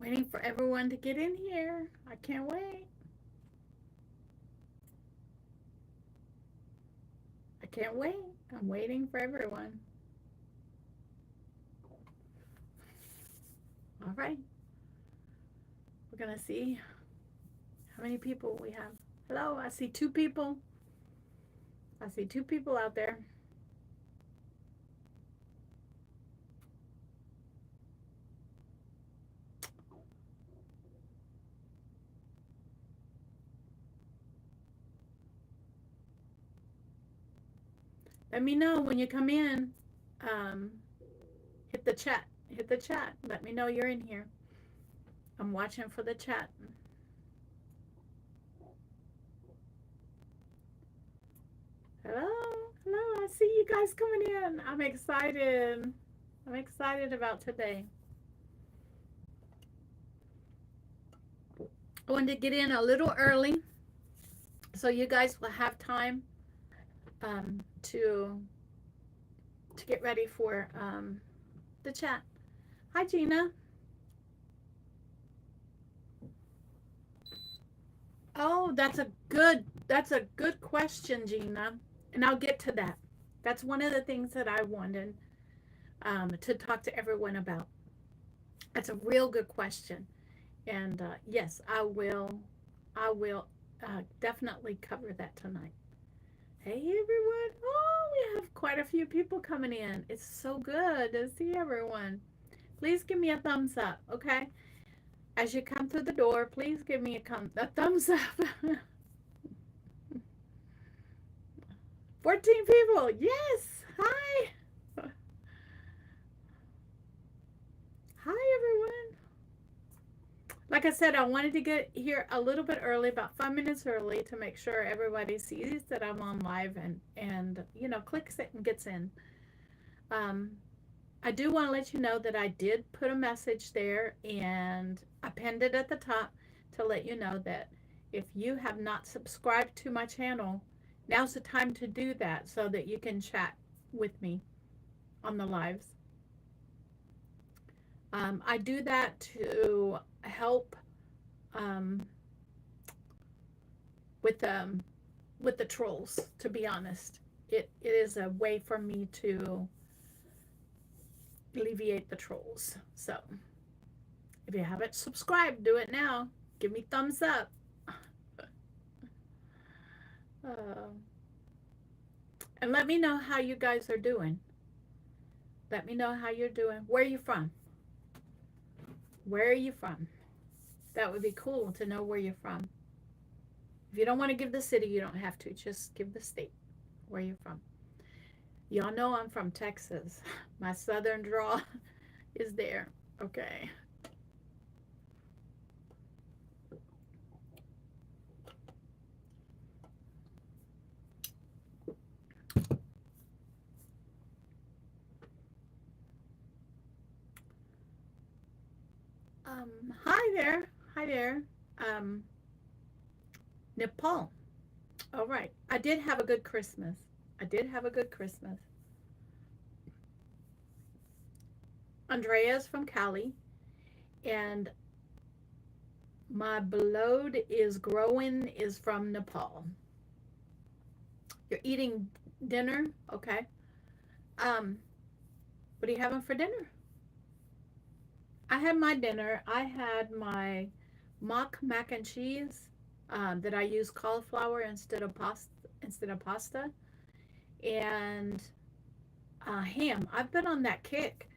Waiting for everyone to get in here. I can't wait. I can't wait. I'm waiting for everyone. All right. We're going to see how many people we have. Hello, I see two people. I see two people out there. Let me know when you come in. Um, hit the chat. Hit the chat. Let me know you're in here. I'm watching for the chat. Hello. Hello. I see you guys coming in. I'm excited. I'm excited about today. I wanted to get in a little early so you guys will have time to get ready for the chat. Hi, Gina. Oh, that's a good question, Gina. And I'll get to that. That's one of the things that I wanted to talk to everyone about. That's a real good question. And yes, I will definitely cover that tonight. Hey, everyone. Oh, we have quite a few people coming in. It's so good to see everyone. Please give me a thumbs up, okay? As you come through the door, please give me a thumbs up. 14 people. Yes. Hi. Hi, everyone. Like I said, I wanted to get here a little bit early, about 5 minutes early, to make sure everybody sees that I'm on live and clicks it and gets in. Um, I do want to let you know that I did put a message there and I pinned it at the top to let you know that if you have not subscribed to my channel, now's the time to do that so that you can chat with me on the lives. I do that to help um, with with the trolls. To be honest, it is a way for me to alleviate the trolls. So if you haven't subscribed, do it now. Give me thumbs up. Uh, and let me know how you guys are doing. Let me know how you're doing. Where are you from? Where are you from? That would be cool to know where you're from. If you don't want to give the city, you don't have to. Just give the state where you're from. Y'all know I'm from Texas. My southern draw is there. Okay. Hi there. Hi there. Um, Nepal. All right. I did have a good Christmas. I did have a good Christmas. Andrea's from Cali, and my blood is growing is from Nepal. You're eating dinner? Okay. Um, what are you having for dinner? I had my dinner. I had my mock mac and cheese that I use cauliflower instead of pasta, and ham. I've been on that kick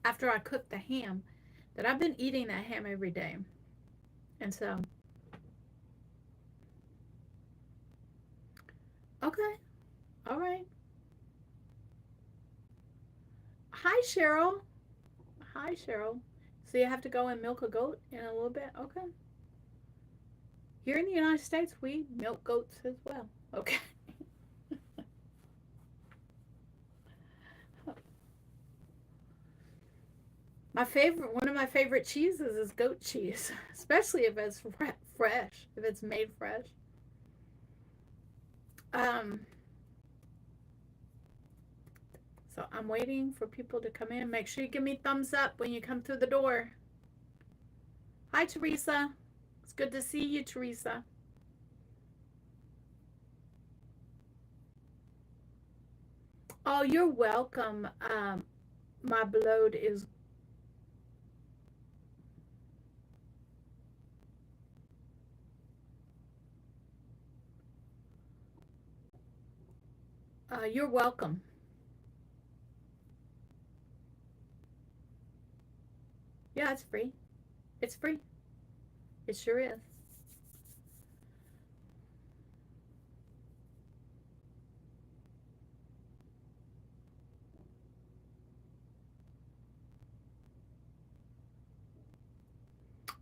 after I cooked the ham that I've been eating that ham every day, and so okay, all right. Hi, Cheryl. Hi, Cheryl. So you have to go and milk a goat in a little bit? Okay. Here in the United States, we milk goats as well. Okay. One of my favorite cheeses is goat cheese, especially if it's fresh, if it's made fresh. Um, so I'm waiting for people to come in. Make sure you give me thumbs up when you come through the door. Hi, Teresa. It's good to see you, Teresa. Oh, you're welcome. My bloat is, you're welcome. Yeah, it's free. It's free. It sure is.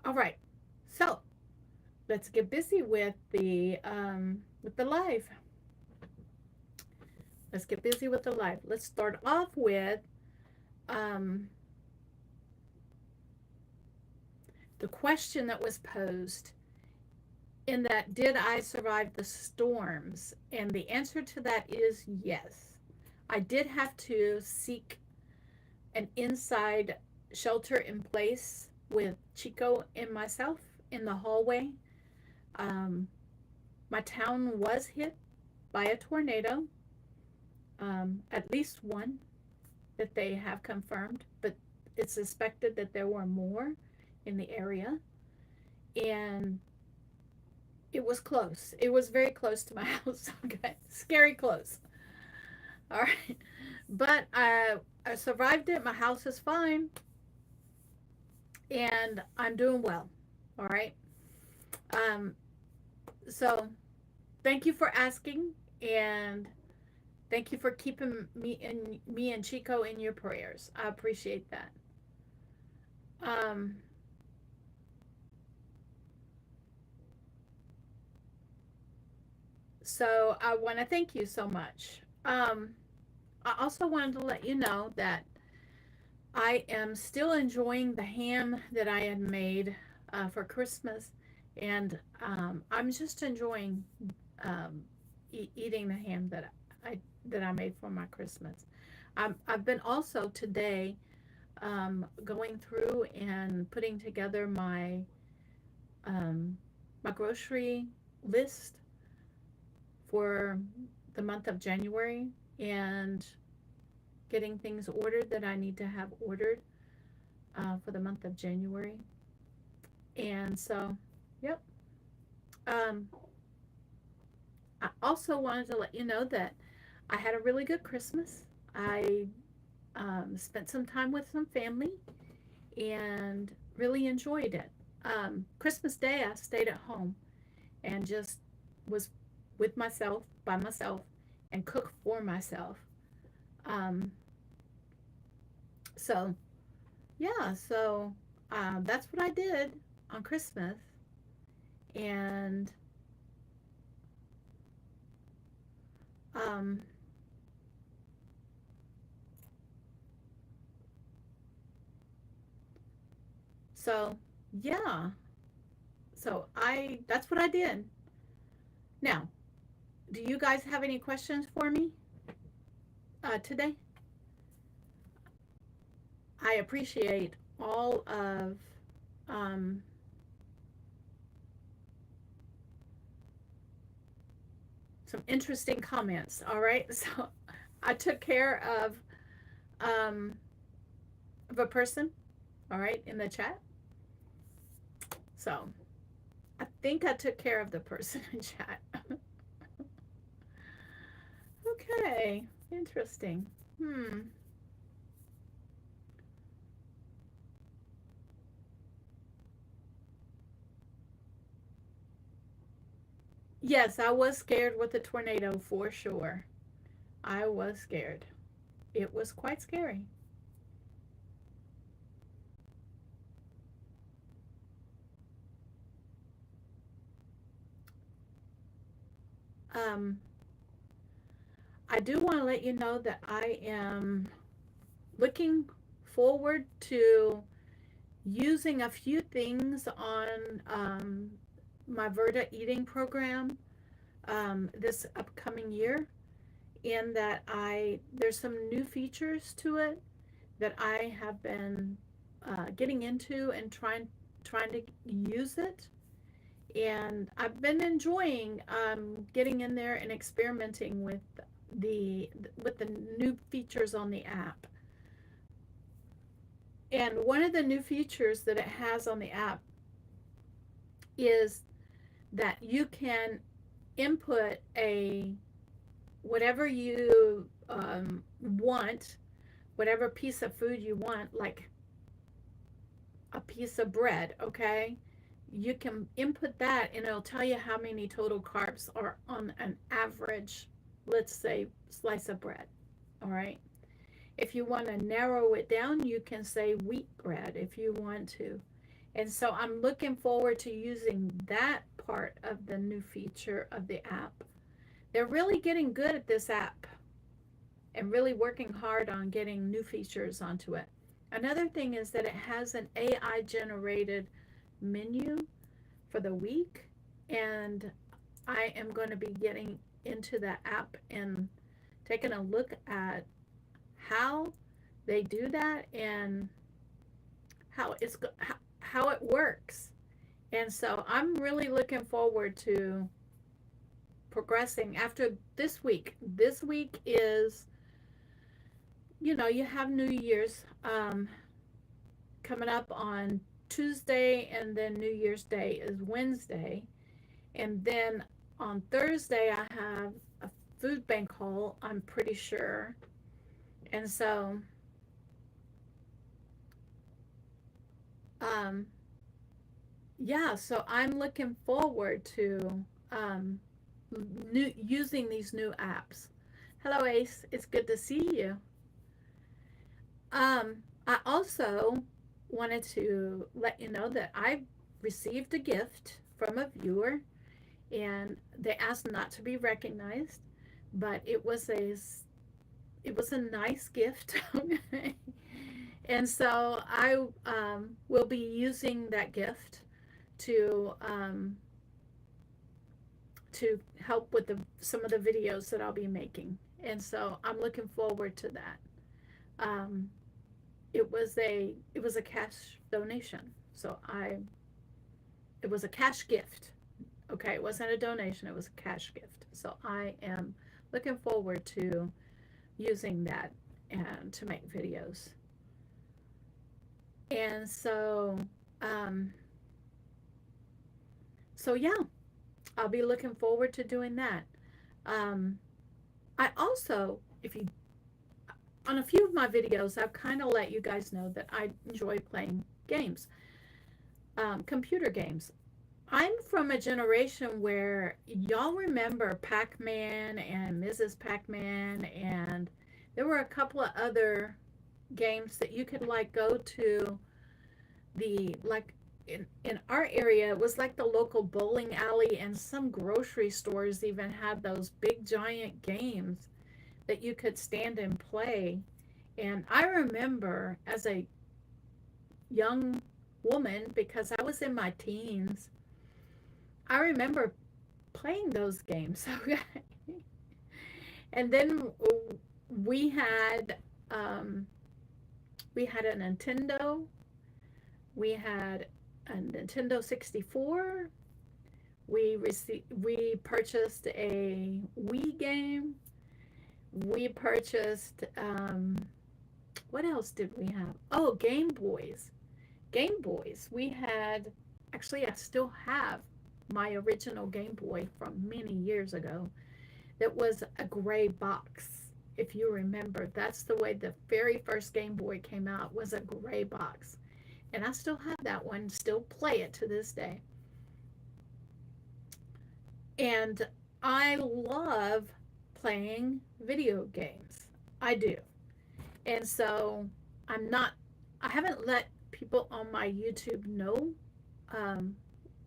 All right. So let's get busy with the live. Let's get busy with the live. Let's start off with um, the question that was posed in that, did I survive the storms? And the answer to that is yes. I did have to seek an inside shelter in place with Chico and myself in the hallway. Um, my town was hit by a tornado, at least one that they have confirmed, but it's suspected that there were more in the area. And it was close. It was very close to my house. Okay. Scary close. All right. But I survived it. My house is fine. And I'm doing well. All right. Um, so thank you for asking, and thank you for keeping me and Chico in your prayers. I appreciate that. Um, so I want to thank you so much. I also wanted to let you know that I am still enjoying the ham that I had made for Christmas, and I'm just enjoying eating the ham that I made for my Christmas. I've been also today going through and putting together um, my grocery list for the month of January, and getting things ordered that I need to have ordered for the month of January. And so, yep. Um, I also wanted to let you know that I had a really good Christmas. I spent some time with some family and really enjoyed it. Christmas Day, I stayed at home and just was with myself, by myself, and cooked for myself. Um, so, yeah, so that's what I did on Christmas. And um, so, yeah, that's what I did. Now, do you guys have any questions for me today? I appreciate all of um, some interesting comments. All right, so I took care um, of a person. All right, in the chat. So I think I took care of the person in chat. Okay, interesting. Hmm. Yes, I was scared with the tornado for sure. I was scared. It was quite scary. Um, I do want to let you know that I am looking forward to using a few things on my Verta eating program this upcoming year. In that there's some new features to it that I have been getting into and trying to use it, and I've been enjoying getting in there and experimenting the with the new features on the app. And one of the new features that it has on the app is that you can input a whatever you want, whatever piece of food you want, like a piece of bread, okay? You can input that and it'll tell you how many total carbs are on an average, let's say, slice of bread, all right? If you want to narrow it down, you can say wheat bread if you want to. And so I'm looking forward to using that part of the new feature of the app. They're really getting good at this app and really working hard on getting new features onto it. Another thing is that it has an AI generated menu for the week, and I am going to be getting into that app and taking a look at how they do that and how it works. And so I'm really looking forward to progressing after this week. This week is, you have New Year's coming up on Tuesday, and then New Year's Day is Wednesday. And then on Thursday, I have a food bank haul, I'm pretty sure. And so, um, yeah, so I'm looking forward to using these new apps. Hello, Ace. It's good to see you. I also wanted to let you know that I received a gift from a viewer, and they asked not to be recognized, but it was a nice gift. And so I will be using that gift to help with some of the videos that I'll be making. And so I'm looking forward to that. Um, it was a cash donation. So it was a cash gift. Okay, it wasn't a donation, it was a cash gift. So I am looking forward to using that and to make videos. And um, so yeah, I'll be looking forward to doing that. Um, I also, if you, on a few of my videos, I've kind of let you guys know that I enjoy playing games, computer games. I'm from a generation where y'all remember Pac-Man and Mrs. Pac-Man, and there were a couple of other games that you could like go to the like in our area. It was like the local bowling alley, and some grocery stores even had those big giant games that you could stand and play. And I remember as a young woman, because I was in my teens, I remember playing those games. And then we had um, we had a Nintendo. We had a Nintendo 64. We purchased a Wii game. We purchased what else did we have? Oh, Game Boys. Game Boys. We had, actually, I still have my original Game Boy from many years ago. That was a gray box. If you remember, that's the way the very first Game Boy came out, was a gray box. And I still have that one, still play it to this day. And I love playing video games. I do. And so I haven't let people on my YouTube know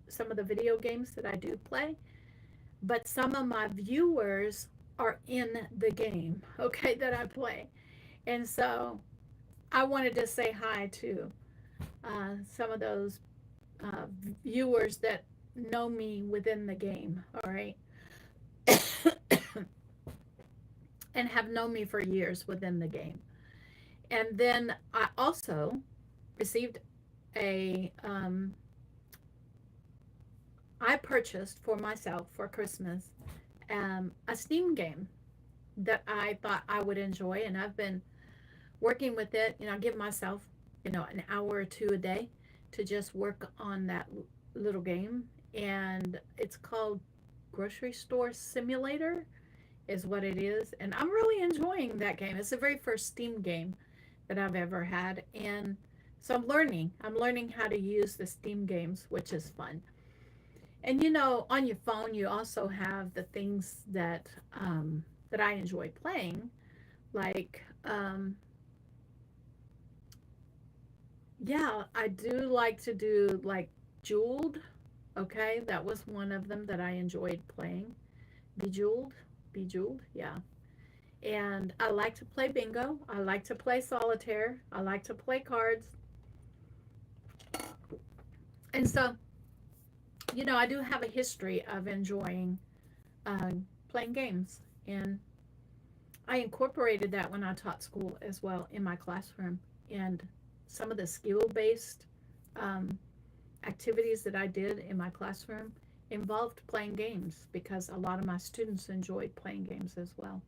some of the video games that I do play, but some of my viewers are in the game, okay, that I play. And so I wanted to say hi to some of those uh, viewers that know me within the game, all right, and have known me for years within the game. And then I also received a I purchased for myself for Christmas a Steam game that I thought I would enjoy, and I've been working with it. I give myself, an hour or two a day to just work on that little game, and it's called Grocery Store Simulator, is what it is, and I'm really enjoying that game. It's the very first Steam game that I've ever had, and so I'm learning how to use the Steam games, which is fun. And on your phone, you also have the things that I enjoy playing, like yeah, I do like to do like Jeweled. Okay, that was one of them that I enjoyed playing. Bejeweled, Bejeweled, yeah. And I like to play bingo. I like to play solitaire. I like to play cards. And so, I do have a history of enjoying uh, playing games. And I incorporated that when I taught school as well in my classroom. And some of the skill based um, activities that I did in my classroom involved playing games because a lot of my students enjoyed playing games as well.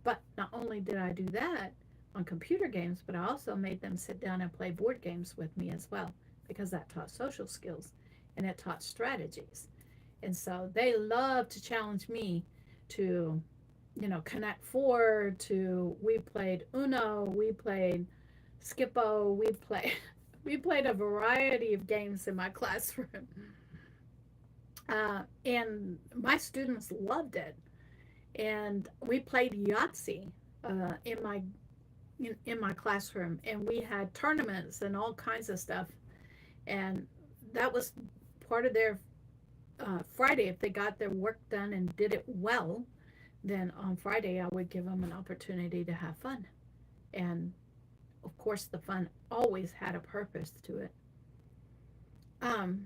But not only did I do that on computer games, but I also made them sit down and play board games with me as well because that taught social skills and it taught strategies. And so they love to challenge me to, Connect Four, to we played Uno, we played Skippo, we played we played a variety of games in my classroom. And my students loved it. And we played Yahtzee in my classroom, and we had tournaments and all kinds of stuff. And that was part of their Friday. If they got their work done and did it well, then on Friday I would give them an opportunity to have fun. And of course, the fun always had a purpose to it. Um,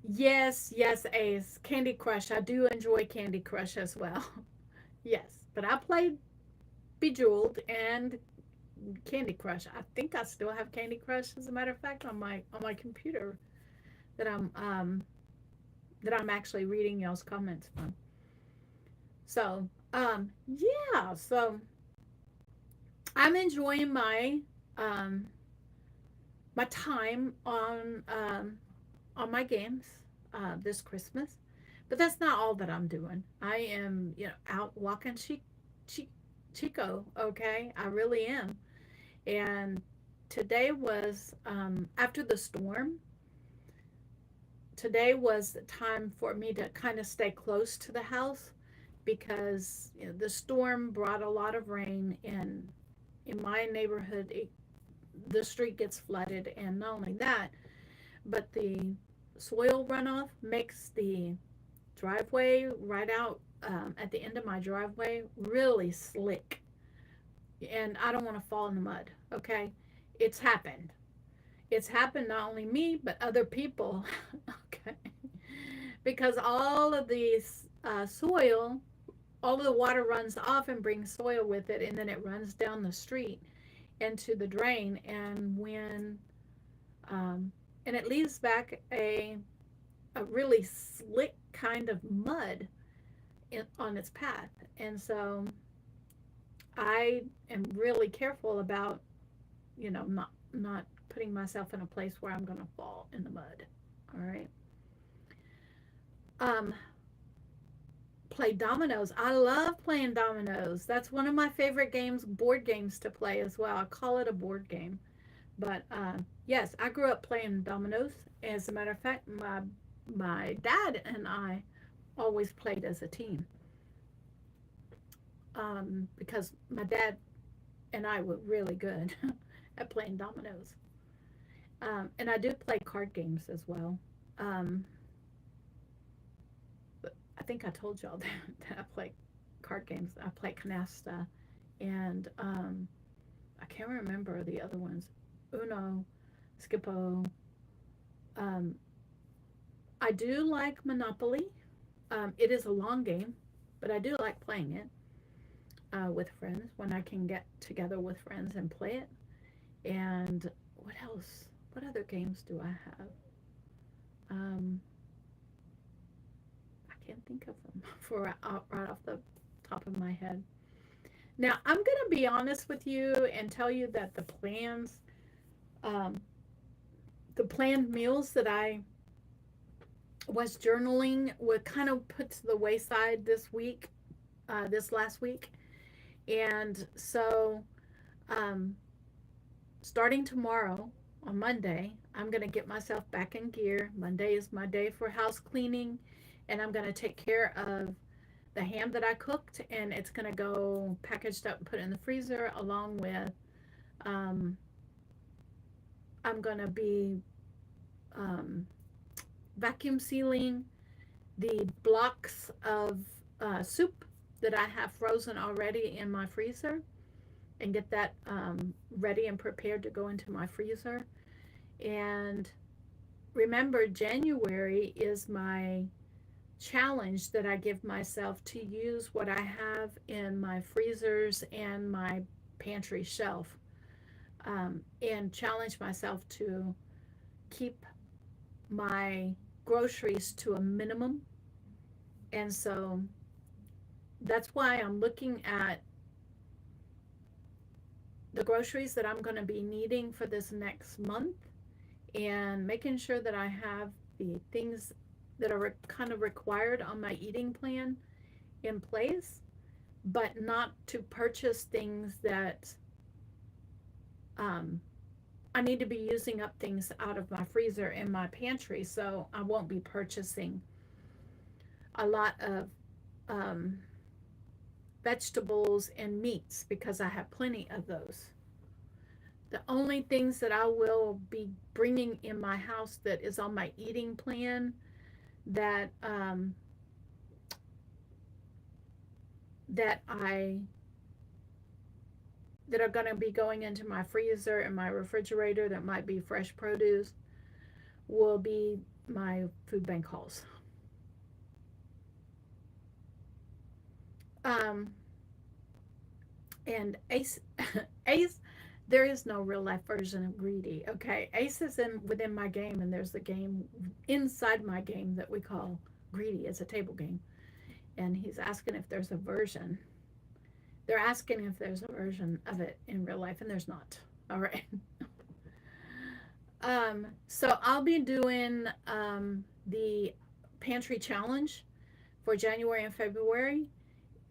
yes, yes, Ace. Candy Crush. I do enjoy Candy Crush as well. Yes, but I played Bejeweled and Candy Crush. I think I still have Candy Crush, as a matter of fact, on my computer that I'm actually reading y'all's comments from. So yeah, so I'm enjoying um my time on my games this Christmas. But that's not all that I'm doing. I am, out walking Chico, okay? I really am. And today was, after the storm, today was the time for me to kind of stay close to the house because the storm brought a lot of rain, and in my neighborhood, the street gets flooded. And not only that, but the soil runoff makes the driveway right out at the end of my driveway really slick, and I don't want to fall in the mud. Okay, it's happened. It's happened not only me but other people. Okay, because all of these soil, all of the water runs off and brings soil with it, and then it runs down the street into the drain, um, and it leaves back a really slick kind of mud on its path. And so I am really careful about, not putting myself in a place where I'm going to fall in the mud. All right. Um, Play dominoes. I love playing dominoes. That's one of my favorite games, board games to play as well. I call it a board game. But yes, I grew up playing dominoes. As a matter of fact, my dad and I always played as a team because my dad and I were really good at playing dominoes. And I do play card games as well. Um, but I think I told y'all that I play card games. I play canasta, and I can't remember the other ones. Uno, Skippo. Um, I do like Monopoly. It is a long game, but I do like playing it with friends when I can get together with friends and play it. And what else? What other games do I have? Um, I can't think of them for right off the top of my head. Now, I'm going to be honest with you and tell you that um, the planned meals that I was journaling were kind of put to the wayside this last week. And so, um, starting tomorrow on Monday, I'm going to get myself back in gear. Monday is my day for house cleaning, and I'm going to take care of the ham that I cooked, and it's going to go packaged up and put in the freezer along with, um, I'm going to be um, vacuum sealing the blocks of soup that I have frozen already in my freezer and get that ready and prepared to go into my freezer. And remember, January is my challenge that I give myself to use what I have in my freezers and my pantry shelf, and challenge myself to keep my groceries to a minimum. And so that's why I'm looking at the groceries that I'm going to be needing for this next month and making sure that I have the things that are kind of required on my eating plan in place, but not to purchase things that um, I need to be using up things out of my freezer and my pantry. So I won't be purchasing a lot of um, vegetables and meats because I have plenty of those. The only things that I will be bringing in my house that is on my eating plan that that I that are going to be going into my freezer and my refrigerator that might be fresh produce will be my food bank hauls. Um, and Ace, Ace, there is no real life version of Greedy. Okay, Ace is in within my game, and there's the game inside my game that we call Greedy. It's a table game, and he's asking if there's a version. They're asking if there's a version of it in real life, and there's not. All right. So I'll be doing the pantry challenge for January and February.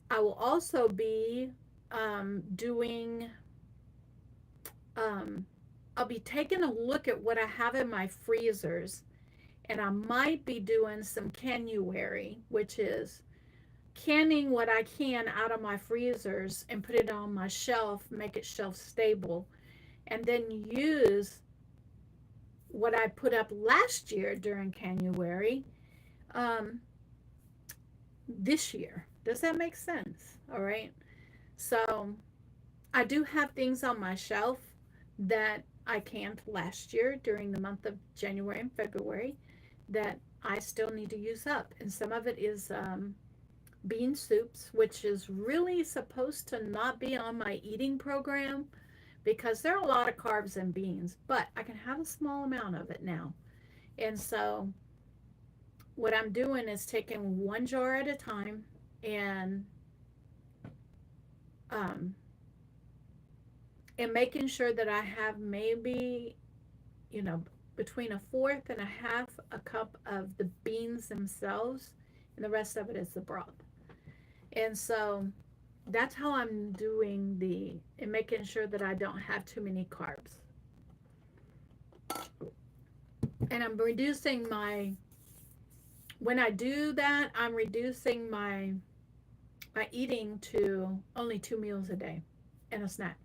I will also be doing, I'll be taking a look at what I have in my freezers, and I might be doing some canuary, which is canning what I can out of my freezers and put it on my shelf, make it shelf stable, and then use what I put up last year during canuary um, this year. Does that make sense? All right. So I do have things on my shelf that I canned last year during the month of January and February that I still need to use up. And some of it is bean soups, which is really supposed to not be on my eating program because there are a lot of carbs in beans, but I can have a small amount of it now. And so what I'm doing is taking one jar at a time and um, and making sure that I have maybe, you know, between a fourth and a half a cup of the beans themselves, and the rest of it is the broth. And so that's how I'm doing and making sure that I don't have too many carbs. And I'm reducing when I do that, I'm reducing my eating to only 2 meals a day and a snack.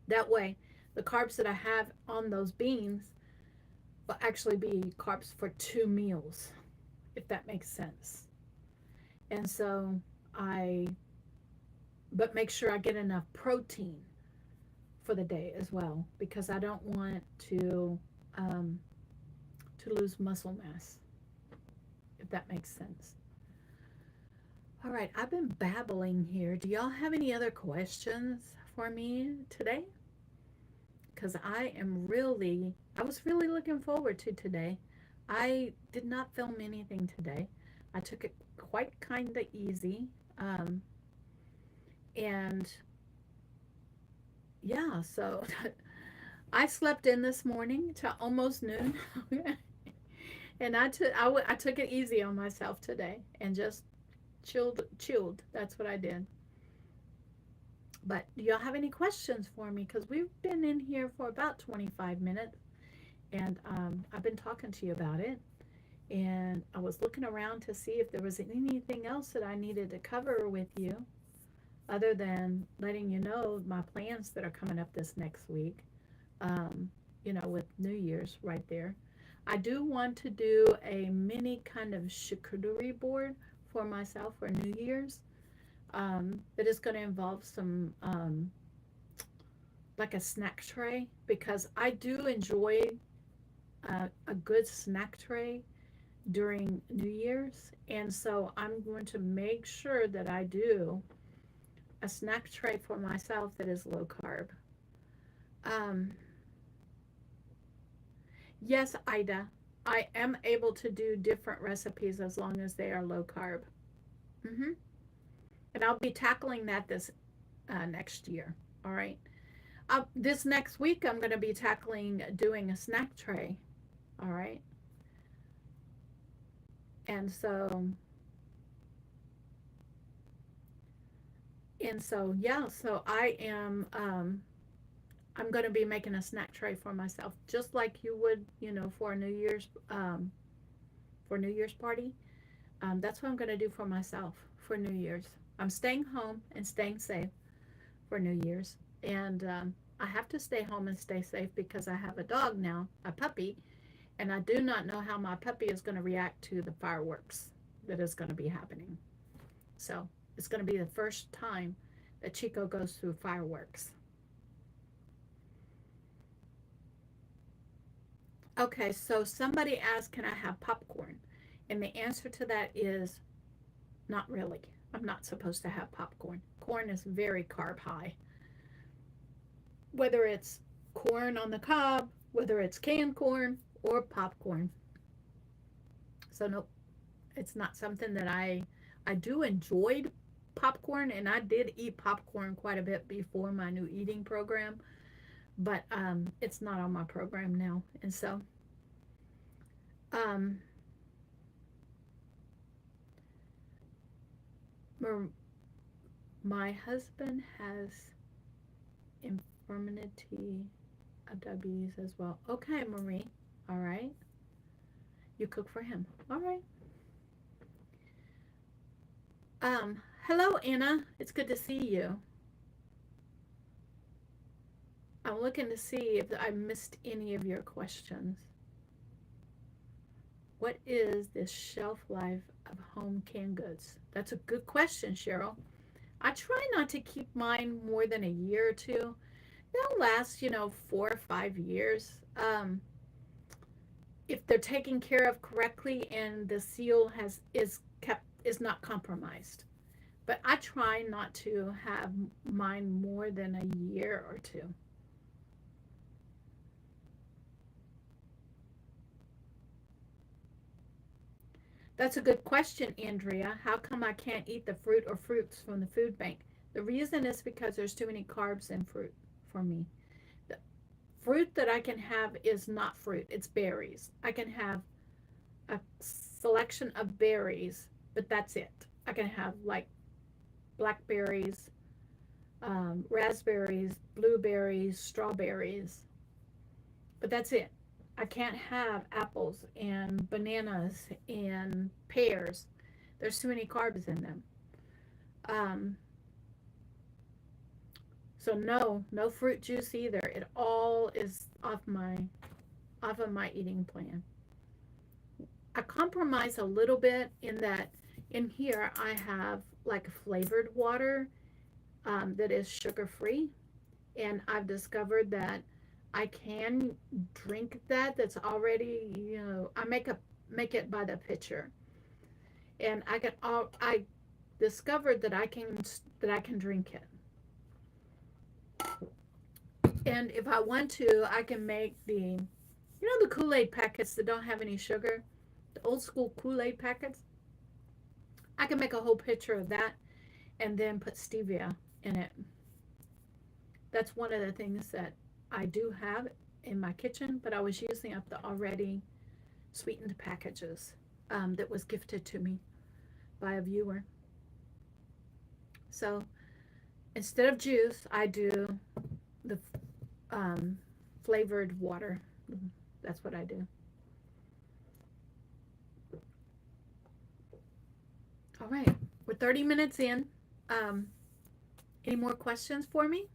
That way, the carbs that I have on those beans will actually be carbs for 2 meals, if that makes sense. And so but make sure I get enough protein for the day as well, because I don't want to lose muscle mass, if that makes sense. All right, I've been babbling here. Do y'all have any other questions for me today? Because I was really looking forward to today. I did not film anything today. I took it quite kind of easy. Um, and yeah, so I slept in this morning till almost noon. And I took it easy on myself today and just chilled. That's what I did. But do y'all have any questions for me? Because we've been in here for about 25 minutes, and I've been talking to you about it. And I was looking around to see if there was anything else that I needed to cover with you, other than letting you know my plans that are coming up this next week. With New Year's right there. I do want to do a mini kind of charcuterie board for myself for New Year's. That is going to involve some like a snack tray, because I do enjoy a good snack tray during New Year's, and so I'm going to make sure that I do a snack tray for myself that is low carb. Um, yes, Ida, I am able to do different recipes as long as they are low carb. hmm And I'll be tackling that this next year. All right. This next week, I'm going to be tackling doing a snack tray. All right. And so, yeah, so I'm going to be making a snack tray for myself, just like you would, for a for New Year's party. That's what I'm going to do for myself for New Year's. I'm staying home and staying safe for New Year's. And I have to stay home and stay safe because I have a dog now, a puppy, and I do not know how my puppy is going to react to the fireworks that is going to be happening. So it's going to be the first time that Chico goes through fireworks. Okay, so somebody asked, can I have popcorn? And the answer to that is not really. I'm not supposed to have popcorn. Corn is very carb high. Whether it's corn on the cob, whether it's canned corn or popcorn. So nope, it's not something that I do enjoy popcorn, and I did eat popcorn quite a bit before my new eating program, but it's not on my program now. And so um my husband has infirmity of diabetes as well. Okay, Marie. All right. You cook for him. All right. Hello, Anna. It's good to see you. I'm looking to see if I missed any of your questions. What is the shelf life of home canned goods? That's a good question, Cheryl. I try not to keep mine more than a year or two. They'll last, 4 or 5 years. If they're taken care of correctly and the seal is not compromised. But I try not to have mine more than a year or two. That's a good question, Andrea. How come I can't eat the fruit or fruits from the food bank? The reason is because there's too many carbs in fruit for me. The fruit that I can have is not fruit, it's berries. I can have a selection of berries, but that's it. I can have like blackberries, raspberries, blueberries, strawberries, but that's it. I can't have apples and bananas and pears. There's too many carbs in them. Um, so no fruit juice either. It all is off of my eating plan. I compromise a little bit in that in here I have like flavored water that is sugar free, and I've discovered that I can drink that. That's already, I make it by the pitcher, and I discovered that I can drink it. And if I want to, I can make the You know the Kool-Aid packets that don't have any sugar? The old school Kool-Aid packets? I can make a whole picture of that and then put stevia in it. That's one of the things that I do have in my kitchen, but I was using up the already sweetened packages that was gifted to me by a viewer. So instead of juice, I do the um, flavored water. That's what I do. All right, we're 30 minutes in. Um, any more questions for me?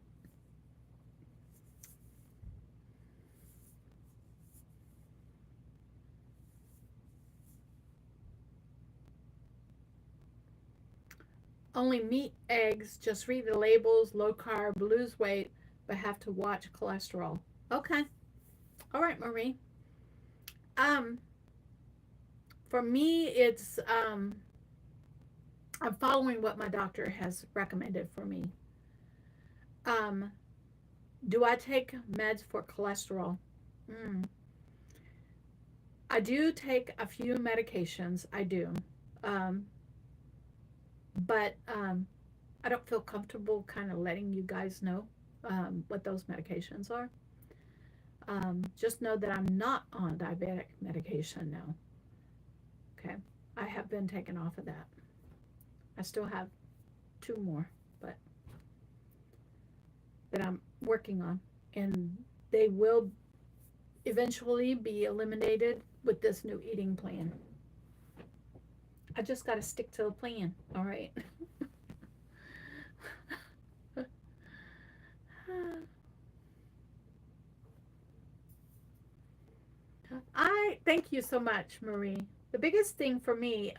Only meat, eggs, just read the labels, low carb, lose weight, but have to watch cholesterol. Okay. All right, Marie. Um, for me, it's I'm following what my doctor has recommended for me. Um, do I take meds for cholesterol? Mm. I do take a few medications. I do. Um, but I don't feel comfortable kind of letting you guys know what those medications are. Just know that I'm not on diabetic medication now. Okay. I have been taken off of that. I still have two more, but that I'm working on. And they will eventually be eliminated with this new eating plan. I just got to stick to the plan. All right. I thank you so much, Marie. The biggest thing for me,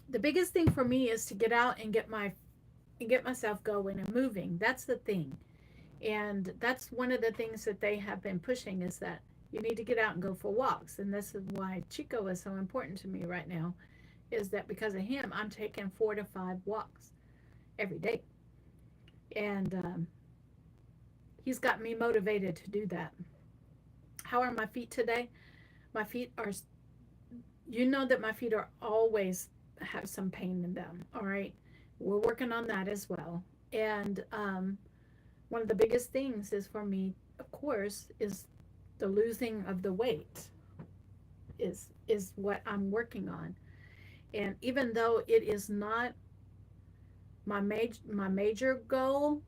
the biggest thing for me is to get out and get myself going and moving. That's the thing. And that's one of the things that they have been pushing is that you need to get out and go for walks. And this is why Chico is so important to me right now, is that because of him, I'm taking 4 to 5 walks every day. And he's got me motivated to do that. How are my feet today? My feet are, you know that my feet are always have some pain in them. All right. We're working on that as well. And one of the biggest things is for me, of course, is the losing of the weight is what I'm working on. And even though it is not my major goal,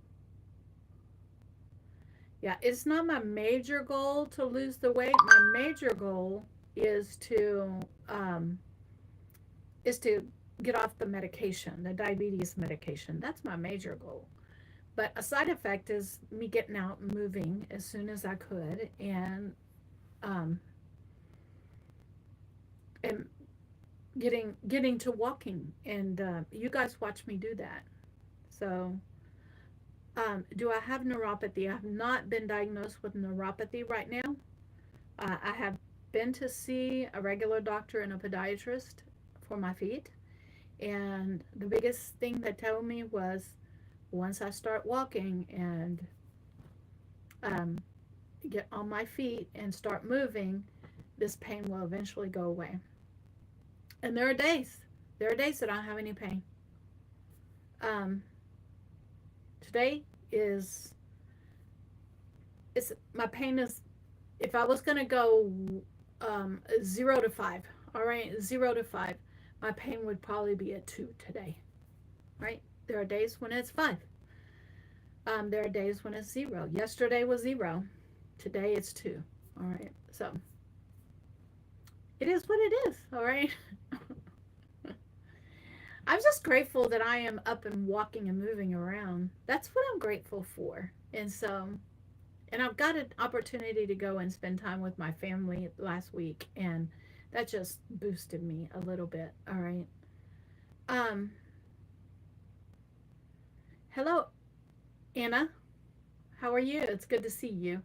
yeah, it's not my major goal to lose the weight. My major goal is um, to get off the medication, the diabetes medication. That's my major goal. But a side effect is me getting out and moving as soon as I could, um, and getting to walking. And you guys watch me do that. So, do I have neuropathy? I have not been diagnosed with neuropathy right now. I have been to see a regular doctor and a podiatrist for my feet, and the biggest thing that told me was once I start walking and um, get on my feet and start moving, this pain will eventually go away. And there are days that I don't have any pain. Um, today is, it's my pain is, if I was gonna go 0 to 5, all right, 0 to 5, my pain would probably be a 2 today, right? There are days when it's 5. There are days when it's 0. Yesterday was 0. Today it's 2. All right. So it is what it is. All right. I'm just grateful that I am up and walking and moving around. That's what I'm grateful for. And so, and I've got an opportunity to go and spend time with my family last week, and that just boosted me a little bit. All right. Um, hello, Anna. How are you? It's good to see you.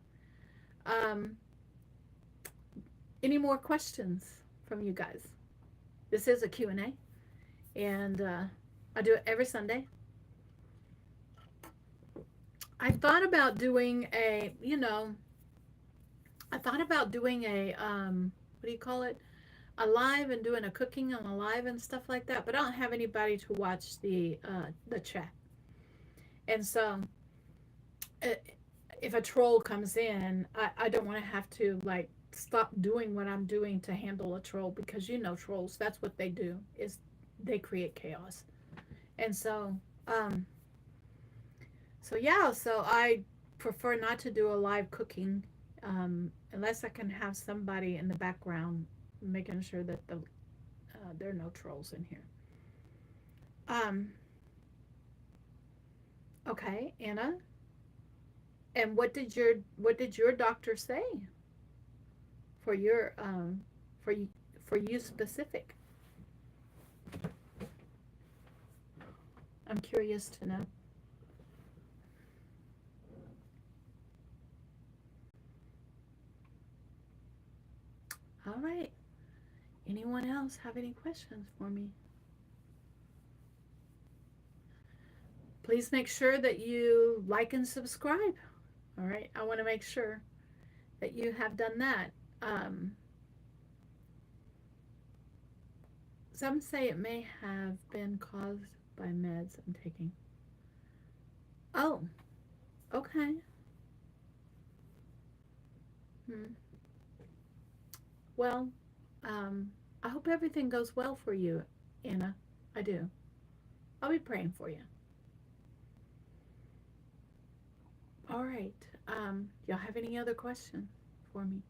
Um, any more questions from you guys? This is a Q&A, and I do it every Sunday. I thought about doing a, I thought about doing a what do you call it? A live and doing a cooking on a live and stuff like that, but I don't have anybody to watch the chat. And so uh, if a troll comes in, I don't want to have to like stop doing what I'm doing to handle a troll, because you know trolls, that's what they do, is they create chaos. And um so yeah, so I prefer not to do a live cooking, unless I can have somebody in the background making sure that there are no trolls in here. Um, okay, Anna, and what did your doctor say for your for you for you specific? I'm curious to know. All right. Anyone else have any questions for me? Please make sure that you like and subscribe. All right. I want to make sure that you have done that. Um, some say it may have been caused by meds I'm taking. Oh, okay. Hmm. Well, I hope everything goes well for you, Anna. I do. I'll be praying for you. All right. Y'all have any other questions for me?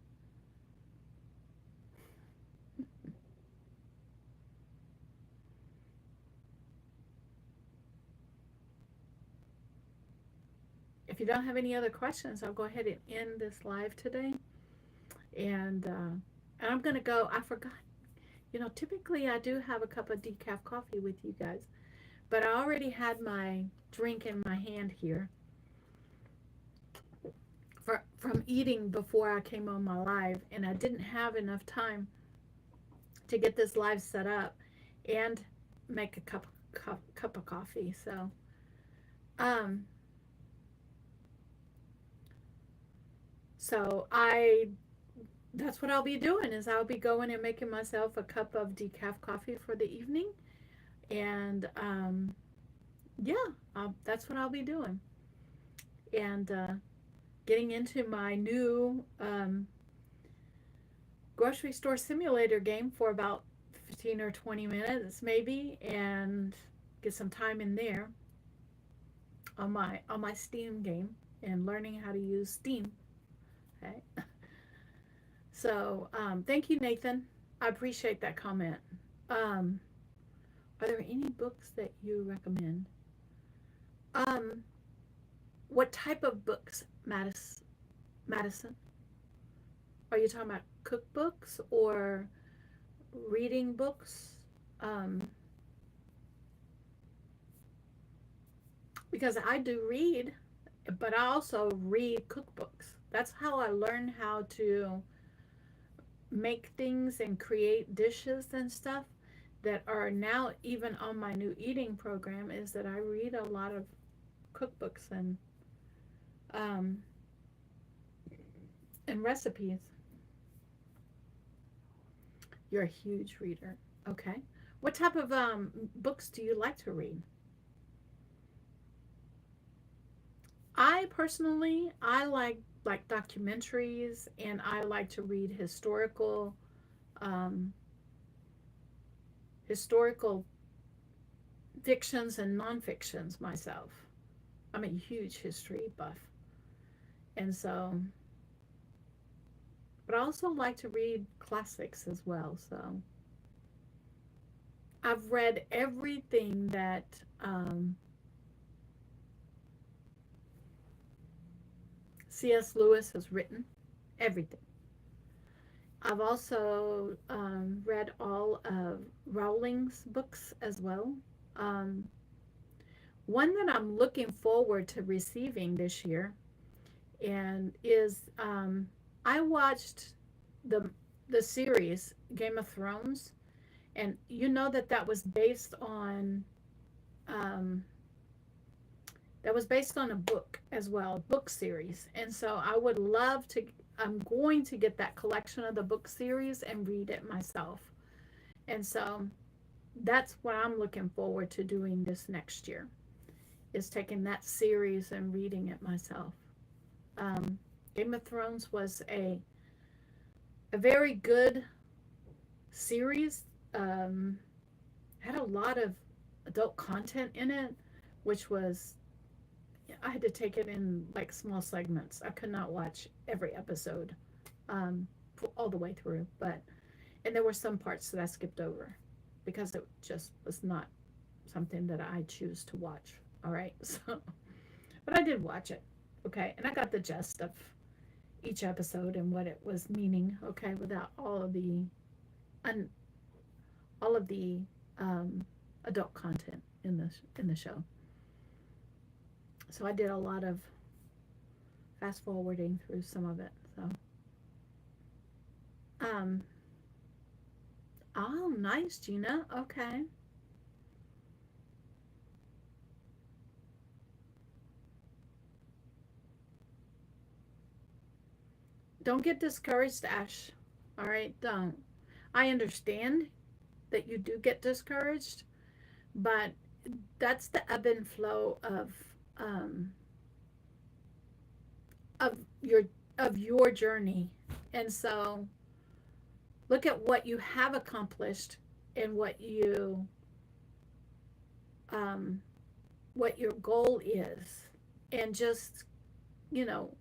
If you don't have any other questions, I'll go ahead and end this live today. And I'm gonna go. I forgot. Typically I do have a cup of decaf coffee with you guys, but I already had my drink in my hand here from eating before I came on my live, and I didn't have enough time to get this live set up and make a cup of coffee. Um, so I that's what I'll be doing, is I'll be going and making myself a cup of decaf coffee for the evening, and yeah, that's what I'll be doing, and getting into my new grocery store simulator game for about 15 or 20 minutes maybe, and get some time in there on my Steam game and learning how to use Steam. Okay. So thank you, Nathan. I appreciate that comment. Um, are there any books that you recommend? Um, what type of books, Madison? Are you talking about cookbooks or reading books? Um, because I do read, but I also read cookbooks. That's how I learn how to make things and create dishes and stuff that are now even on my new eating program, is that I read a lot of cookbooks um, and recipes. You're a huge reader. Okay. What type of books do you like to read? I personally, I like documentaries, and I like to read um, historical fictions and nonfictions myself. I'm a huge history buff, and so, but I also like to read classics as well. So I've read everything that C.S. Lewis has written, everything. I've also read all of Rowling's books as well. Um, one that I'm looking forward to receiving this year, and is I watched the the series Game of Thrones, and you know that um, was based on a book as well, a book series, and so I would love to. I'm going to get that collection of the book series and read it myself. And so that's what I'm looking forward to doing this next year, is taking that series and reading it myself. Um, Game of Thrones was a very good series. Had a lot of adult content in it, which was, I had to take it in like small segments. I could not watch every episode um, all the way through, but and there were some parts that I skipped over because it just was not something that I choose to watch. All right, so but I did watch it. Okay, and I got the gist of each episode and what it was meaning. Okay, without un, all of the um, adult content in the show. So I did a lot of fast forwarding through some of it. So, um, oh, nice, Gina. Okay. Don't get discouraged, Ash. All right, don't. I understand that you do get discouraged, but that's the ebb and flow um, of your of your journey. And so look at what you have accomplished and um, what your goal is, and just, you know,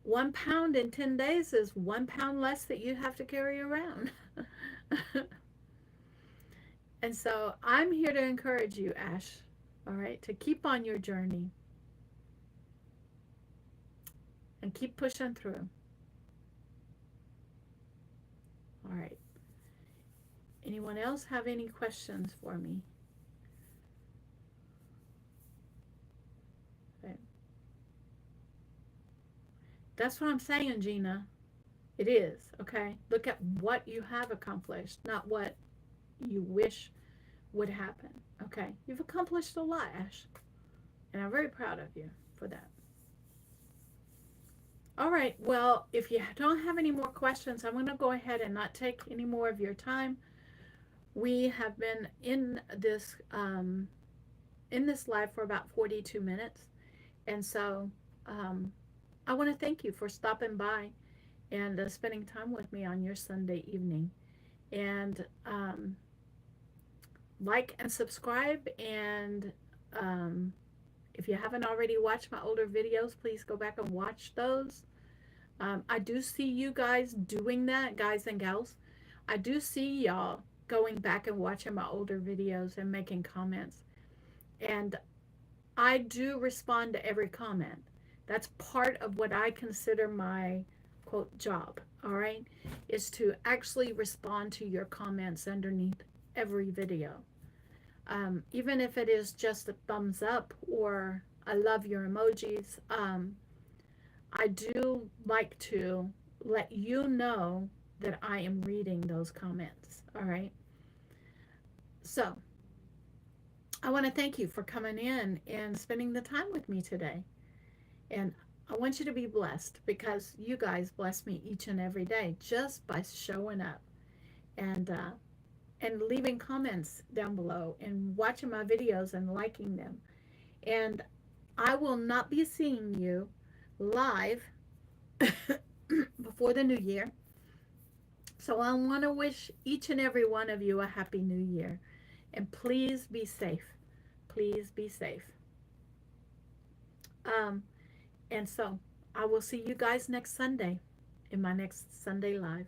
1 pound in 10 days is 1 pound less that you have to carry around. And so I'm here to encourage you, Ash, all right, to keep on your journey and keep pushing through. All right. Anyone else have any questions for me? Okay. That's what I'm saying, Gina. It is, okay? Look at what you have accomplished, not what you wish would happen, okay? You've accomplished a lot, Ash, and I'm very proud of you for that. All right, well, if you don't have any more questions, I'm going to go ahead and not take any more of your time. We have been in this live for about 42 minutes, and so um, I want to thank you for stopping by and spending time with me on your Sunday evening. And like and subscribe. And if you haven't already watched my older videos, please go back and watch those. I do see you guys doing that, guys and gals. I do see y'all going back and watching my older videos and making comments. And I do respond to every comment. That's part of what I consider my quote job, all right, is to actually respond to your comments underneath every video. Even if it is just a thumbs up or I love your emojis, I do like to let you know that I am reading those comments, all right? So I want to thank you for coming in and spending the time with me today. And I want you to be blessed, because you guys bless me each and every day just by showing up and leaving comments down below and watching my videos and liking them. And I will not be seeing you live before the new year. So I want to wish each and every one of you a happy new year. And please be safe. Please be safe. Um, and so I will see you guys next Sunday in my next Sunday live.